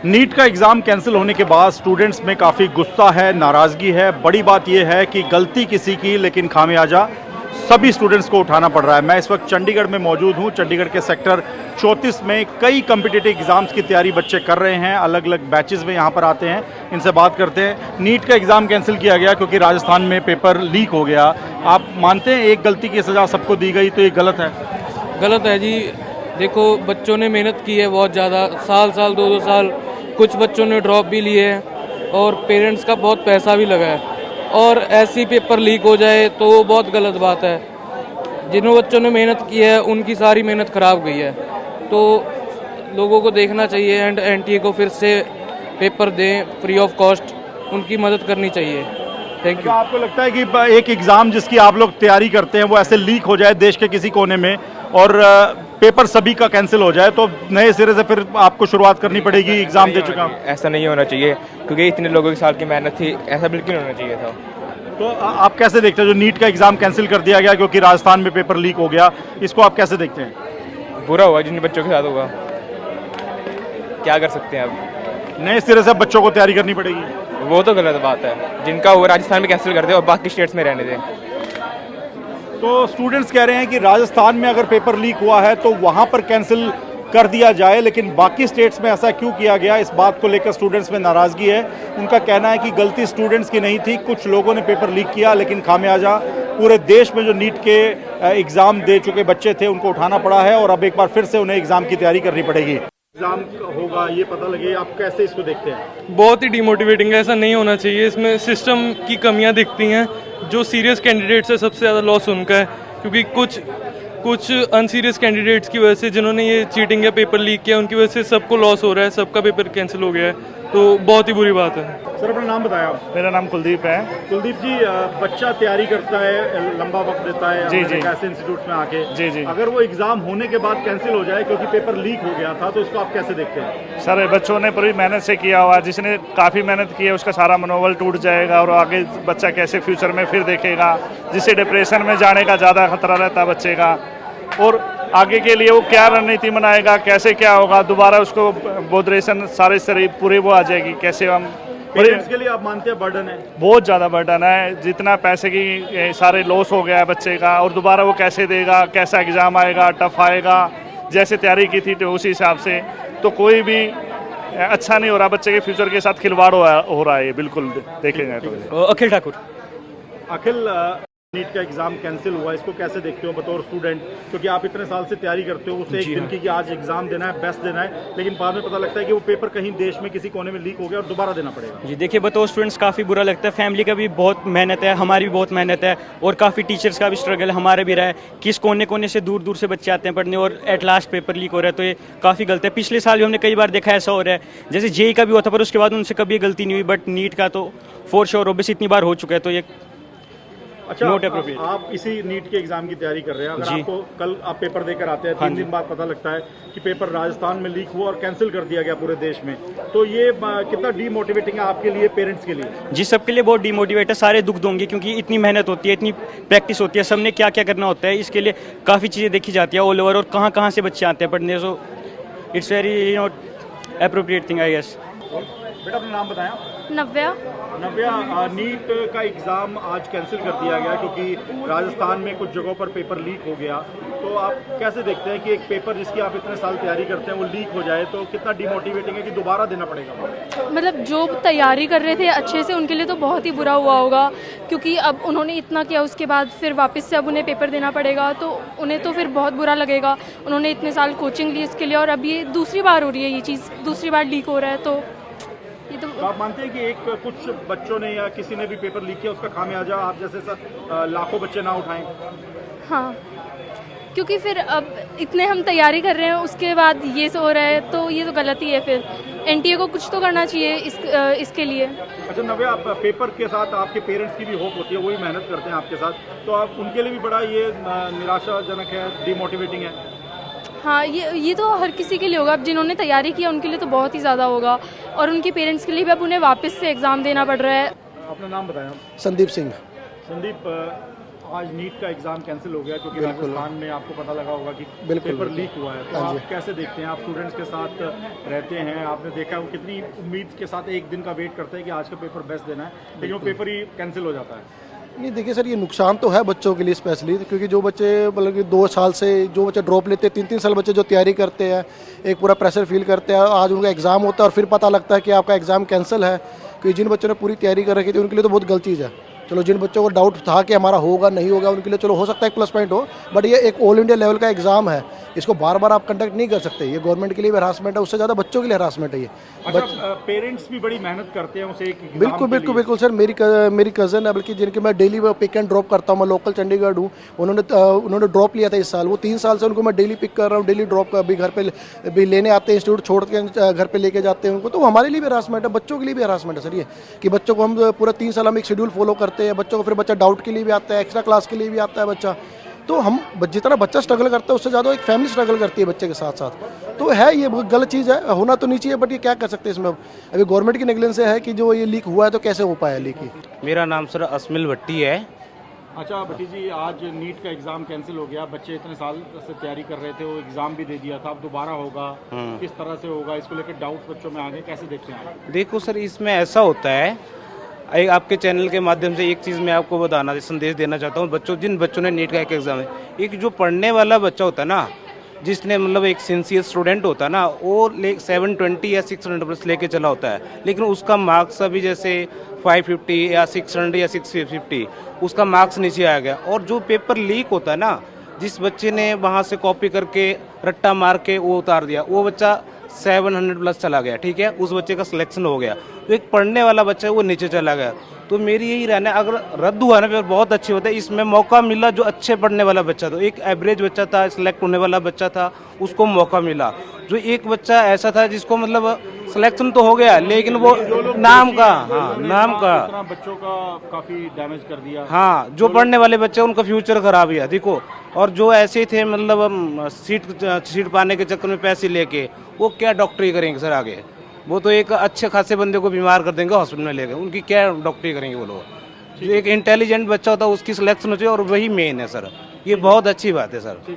NEET का exam cancel होने के बाद स्टूडेंट्स में काफ़ी गुस्सा है, नाराज़गी है। बड़ी बात यह है कि गलती किसी की लेकिन खामियाजा सभी स्टूडेंट्स को उठाना पड़ रहा है। मैं इस वक्त चंडीगढ़ में मौजूद हूँ। चंडीगढ़ के सेक्टर 34 में कई कम्पिटिटिव एग्ज़ाम्स की तैयारी बच्चे कर रहे हैं, अलग अलग बैचेज़ में यहाँ पर आते हैं। इनसे बात करते हैं। नीट का एग्ज़ाम कैंसिल किया गया क्योंकि राजस्थान में पेपर लीक हो गया। आप मानते हैं एक गलती की सज़ा सबको दी गई तो ये गलत है? गलत है जी। देखो, बच्चों ने मेहनत की है बहुत ज़्यादा, साल दो दो साल, कुछ बच्चों ने ड्रॉप भी लिए हैं और पेरेंट्स का बहुत पैसा भी लगा है, और ऐसे ही पेपर लीक हो जाए तो वो बहुत गलत बात है। जिन बच्चों ने मेहनत की है उनकी सारी मेहनत ख़राब गई है, तो लोगों को देखना चाहिए एंड एनटीए को फिर से पेपर दें फ्री ऑफ कॉस्ट, उनकी मदद करनी चाहिए। Thank you. आपको लगता है कि एक एग्ज़ाम जिसकी आप लोग तैयारी करते हैं वो ऐसे लीक हो जाए देश के किसी कोने में और पेपर सभी का कैंसिल हो जाए तो नए सिरे से फिर आपको शुरुआत करनी पड़ेगी? एग्ज़ाम दे चुका हूं। ऐसा नहीं होना चाहिए क्योंकि इतने लोगों की साल की मेहनत थी, ऐसा बिल्कुल नहीं होना चाहिए था। तो आप कैसे देखते हैं जो नीट का एग्ज़ाम कैंसिल कर दिया गया क्योंकि राजस्थान में पेपर लीक हो गया, इसको आप कैसे देखते हैं? बुरा हुआ जिन बच्चों के साथ हुआ, क्या कर सकते हैं अब। नए सिरे से बच्चों को तैयारी करनी पड़ेगी। वो तो गलत बात है, जिनका हुआ राजस्थान में कैंसिल कर दे और बाकी स्टेट्स में रहने दें। तो स्टूडेंट्स कह रहे हैं कि राजस्थान में अगर पेपर लीक हुआ है तो वहां पर कैंसिल कर दिया जाए, लेकिन बाकी स्टेट्स में ऐसा क्यों किया गया, इस बात को लेकर स्टूडेंट्स में नाराज़गी है। उनका कहना है कि गलती स्टूडेंट्स की नहीं थी, कुछ लोगों ने पेपर लीक किया, लेकिन खामियाजा पूरे देश में जो नीट के एग्ज़ाम दे चुके बच्चे थे उनको उठाना पड़ा है और अब एक बार फिर से उन्हें एग्ज़ाम की तैयारी करनी पड़ेगी। एग्ज़ाम होगा ये पता लगे, आप कैसे इसको देखते हैं? बहुत ही डिमोटिवेटिंग है, ऐसा नहीं होना चाहिए। इसमें सिस्टम की कमियां दिखती हैं। जो सीरियस कैंडिडेट्स है सबसे ज़्यादा लॉस उनका है, क्योंकि कुछ अनसीरियस कैंडिडेट्स की वजह से जिन्होंने ये चीटिंग या पेपर लीक किया उनकी वजह से सबको लॉस हो रहा है, सबका पेपर कैंसिल हो गया है, तो बहुत ही बुरी बात है। सर अपना नाम बताया आप? मेरा नाम कुलदीप है। कुलदीप जी, बच्चा तैयारी करता है, लंबा वक्त देता है जी। ऐसे इंस्टीट्यूट में आके, जी। अगर वो एग्जाम होने के बाद कैंसिल हो जाए क्योंकि पेपर लीक हो गया था तो उसको आप कैसे देखते हैं? सर बच्चों ने पूरी मेहनत से किया हुआ, जिसने काफ़ी मेहनत की है उसका सारा मनोबल टूट जाएगा और आगे बच्चा कैसे फ्यूचर में फिर देखेगा, जिससे डिप्रेशन में जाने का ज़्यादा खतरा रहता है बच्चे का, और आगे के लिए वो क्या रणनीति बनाएगा, कैसे क्या होगा, दोबारा उसको बोधरेशन सारे पूरे वो आ जाएगी, कैसे हम। पेरेंट्स के लिए आप मानते हैं बर्डन है? बहुत ज़्यादा बर्डन है, जितना पैसे की सारे लॉस हो गया है बच्चे का, और दोबारा वो कैसे देगा, कैसा एग्ज़ाम आएगा, टफ आएगा, जैसे तैयारी की थी तो उसी हिसाब से तो कोई भी अच्छा नहीं हो रहा, बच्चे के फ्यूचर के साथ खिलवाड़ हो रहा है, बिल्कुल देखेंगे तो। अखिल ठाकुर। अखिल, नीट का एग्जाम कैंसिल हुआ, इसको कैसे देखते हो बतौर स्टूडेंट? क्योंकि आप इतने साल से तैयारी करते हो, उससे एक दिन की कि आज एग्जाम देना है, बेस्ट देना है, लेकिन बाद में पता लगता है कि वो पेपर कहीं देश में किसी कोने में लीक हो गया और दोबारा देना पड़ेगा। जी देखिए, बतौर स्टूडेंट्स काफ़ी बुरा लगता है। फैमिली का भी बहुत मेहनत है, हमारी भी बहुत मेहनत है, और काफ़ी टीचर्स का भी स्ट्रगल हमारे भी रहा है। किस कोने कोने से दूर दूर से बच्चे आते हैं पढ़ने और एट लास्ट पेपर लीक हो रहा है, तो ये काफ़ी गलत है। पिछले साल भी हमने कई बार देखा ऐसा हो रहा है, जैसे जेई का भी हुआ था, पर उसके बाद उनसे कभी गलती नहीं हुई, बट नीट का तो फॉर श्योर ओबियस इतनी बार हो चुका है, तो ये अच्छा, नोट अप्रोप्रिएट। आप इसी नीट के एग्जाम की तैयारी कर रहे हैं, अगर जी। आपको कल आप पेपर देकर आते हैं, 3 दिन बाद पता लगता है कि पेपर राजस्थान में लीक हुआ और कैंसिल कर दिया गया पूरे देश में, तो ये कितना डीमोटिवेटिंग है आपके लिए, पेरेंट्स के लिए? जी, सबके लिए बहुत डिमोटिवेट है, सारे दुख दोंगे, क्योंकि इतनी मेहनत होती है, इतनी प्रैक्टिस होती है, सबने क्या क्या करना होता है, इसके लिए काफ़ी चीज़ें देखी जाती है ऑल ओवर, और कहाँ कहाँ से बच्चे आते हैं पढ़ने, so it's very appropriate thing I guess. बेटा अपना नाम बताया? नव्या। नव्या, नीट का एग्ज़ाम आज कैंसिल कर दिया गया क्योंकि राजस्थान में कुछ जगहों पर पेपर लीक हो गया, तो आप कैसे देखते हैं कि एक पेपर जिसकी आप इतने साल तैयारी करते हैं वो लीक हो जाए तो कितना डिमोटिवेटिंग है कि दोबारा देना पड़ेगा? मतलब जो तैयारी कर रहे थे अच्छे से, उनके लिए तो बहुत ही बुरा हुआ होगा, क्योंकि अब उन्होंने इतना किया, उसके बाद फिर वापस से अब उन्हें पेपर देना पड़ेगा, तो उन्हें तो फिर बहुत बुरा लगेगा। उन्होंने इतने साल कोचिंग ली इसके लिए, और अब ये दूसरी बार हो रही है, ये चीज़ दूसरी बार लीक हो रहा है, तो ये तो आप मानते हैं कि कुछ बच्चों ने या किसी ने भी पेपर लीक किया, उसका खामियाजा आप जैसे लाखों बच्चे ना उठाएं? हाँ, क्योंकि फिर अब इतने हम तैयारी कर रहे हैं, उसके बाद ये हो रहा है, तो ये तो गलत ही है। फिर एनटीए को कुछ तो करना चाहिए इसके लिए। अच्छा नव्या, आप पेपर के साथ आपके पेरेंट्स की भी होप होती है, वो भी मेहनत करते हैं आपके साथ, तो आप उनके लिए भी बड़ा ये निराशाजनक है, डिमोटिवेटिंग है? हाँ, ये तो हर किसी के लिए होगा। अब जिन्होंने तैयारी किया उनके लिए तो बहुत ही ज़्यादा होगा, और उनके पेरेंट्स के लिए भी अब उन्हें वापस से एग्ज़ाम देना पड़ रहा है। अपना नाम बताया? संदीप सिंह। संदीप, आज नीट का एग्जाम कैंसिल हो गया क्योंकि राजस्थान में आपको पता लगा होगा कि पेपर लीक हुआ है, तो आप कैसे देखते हैं? आप स्टूडेंट्स के साथ रहते हैं, आपने देखा वो कितनी उम्मीद के साथ एक दिन का वेट करते हैं कि आज का पेपर बेस्ट देना है, लेकिन वो पेपर ही कैंसिल हो जाता है। नहीं देखिए सर, ये नुकसान तो है बच्चों के लिए स्पेशली, क्योंकि जो बच्चे मतलब कि 2 साल से जो बच्चे ड्रॉप लेते हैं, 3-3 साल बच्चे जो तैयारी करते हैं, एक पूरा प्रेशर फील करते हैं, आज उनका एग्ज़ाम होता है और फिर पता लगता है कि आपका एग्ज़ाम कैंसिल है, क्योंकि जिन बच्चों ने पूरी तैयारी कर रखी थी उनके लिए तो बहुत गलत चीज़ है। चलो जिन बच्चों को डाउट था कि हमारा होगा नहीं होगा, उनके लिए चलो हो सकता है एक प्लस पॉइंट हो, बट ये एक ऑल इंडिया लेवल का एग्जाम है, इसको बार बार आप कंडक्ट नहीं कर सकते। ये गवर्नमेंट के लिए भी हरासमेंट है, उससे ज़्यादा बच्चों के लिए हरासमेंट है ये। पेरेंट्स भी बड़ी मेहनत करते हैं उसे एक एग्जाम बिल्कुल के बिल्कुल लिए। बिल्कुल सर, मेरी कज़न है बल्कि जिनके मैं डेली पिक एंड ड्रॉप करता हूँ, मैं लोकल चंडीगढ़ हूँ, उन्होंने ड्रॉप लिया था इस साल, वो 3 साल से उनको मैं डेली पिक कर रहा हूँ, डेली ड्रॉप अभी घर पे भी लेने आते हैं, इंस्टीट्यूट छोड़ के घर पे लेके जाते हैं उनको, तो हमारे लिए भी हरासमेंट है, बच्चों के लिए भी हरासमेंट है सर ये, कि बच्चों को हम पूरा 3 साल हम एक शेड्यूल फॉलो करते हैं, बच्चों को फिर बच्चा डाउट के लिए भी आता है, एक्स्ट्रा क्लास के लिए भी आता है बच्चा, तो हम जितना बच्चा स्ट्रगल करता है उससे ज़्यादा एक फैमिली स्ट्रगल करती है बच्चे के साथ साथ, तो है ये बहुत गलत चीज़ है, होना तो नहीं चाहिए, बट ये क्या कर सकते हैं इसमें। अभी गवर्नमेंट की नेगलेंस है कि जो ये लीक हुआ है तो कैसे हो पाया लीक ही। मेरा नाम सर असमिल भट्टी है। अच्छा भट्टी जी, आज नीट का एग्जाम कैंसिल हो गया, बच्चे इतने साल से तैयारी कर रहे थे, वो एग्जाम भी दे दिया था, अब दोबारा होगा, किस तरह से होगा, इसको लेकर डाउट्स बच्चों में आ गए, कैसे देखते हैं आप? देखो सर, इसमें ऐसा होता है, आपके चैनल के माध्यम से एक चीज़ मैं आपको बताना संदेश देना चाहता हूँ, जिन बच्चों ने नीट का एक एग्ज़ाम है, एक जो पढ़ने वाला बच्चा होता है ना, जिसने मतलब एक सिंसियर स्टूडेंट होता है ना, वो 720 या 600 प्लस लेके चला होता है, लेकिन उसका मार्क्स अभी जैसे 550 या 600 या 650 उसका मार्क्स नीचे आ गया, और जो पेपर लीक होता है ना, जिस बच्चे ने वहाँ से कॉपी करके रट्टा मार के वो उतार दिया, वो बच्चा 700 प्लस चला गया, ठीक है, उस बच्चे का सिलेक्शन हो गया, तो एक पढ़ने वाला बच्चा है वो नीचे चला गया। तो मेरी यही रहना है, अगर रद्द हुआ ना पेपर बहुत अच्छी होता है, इसमें मौका मिला जो अच्छे पढ़ने वाला बच्चा था, एक एवरेज बच्चा था, सिलेक्ट होने वाला बच्चा था, उसको मौका मिला। जो एक बच्चा ऐसा था जिसको मतलब सिलेक्शन तो हो गया, लेकिन वो नाम का, हाँ नाम का बच्चों का काफी डैमेज कर दिया। हाँ, जो पढ़ने वाले बच्चे उनका फ्यूचर खराब हुआ देखो, और जो ऐसे थे मतलब सीट पाने के चक्कर में पैसे लेके वो क्या डॉक्टरी करेंगे सर आगे, वो तो एक अच्छे खासे बंदे को बीमार कर देंगे हॉस्पिटल में लेके, उनकी क्या डॉक्टरी करेंगे वो लोग। जो एक इंटेलिजेंट बच्चा होता है उसकी सिलेक्शन हो चाहिए, और वही मेन है सर, ये बहुत अच्छी बात है सर।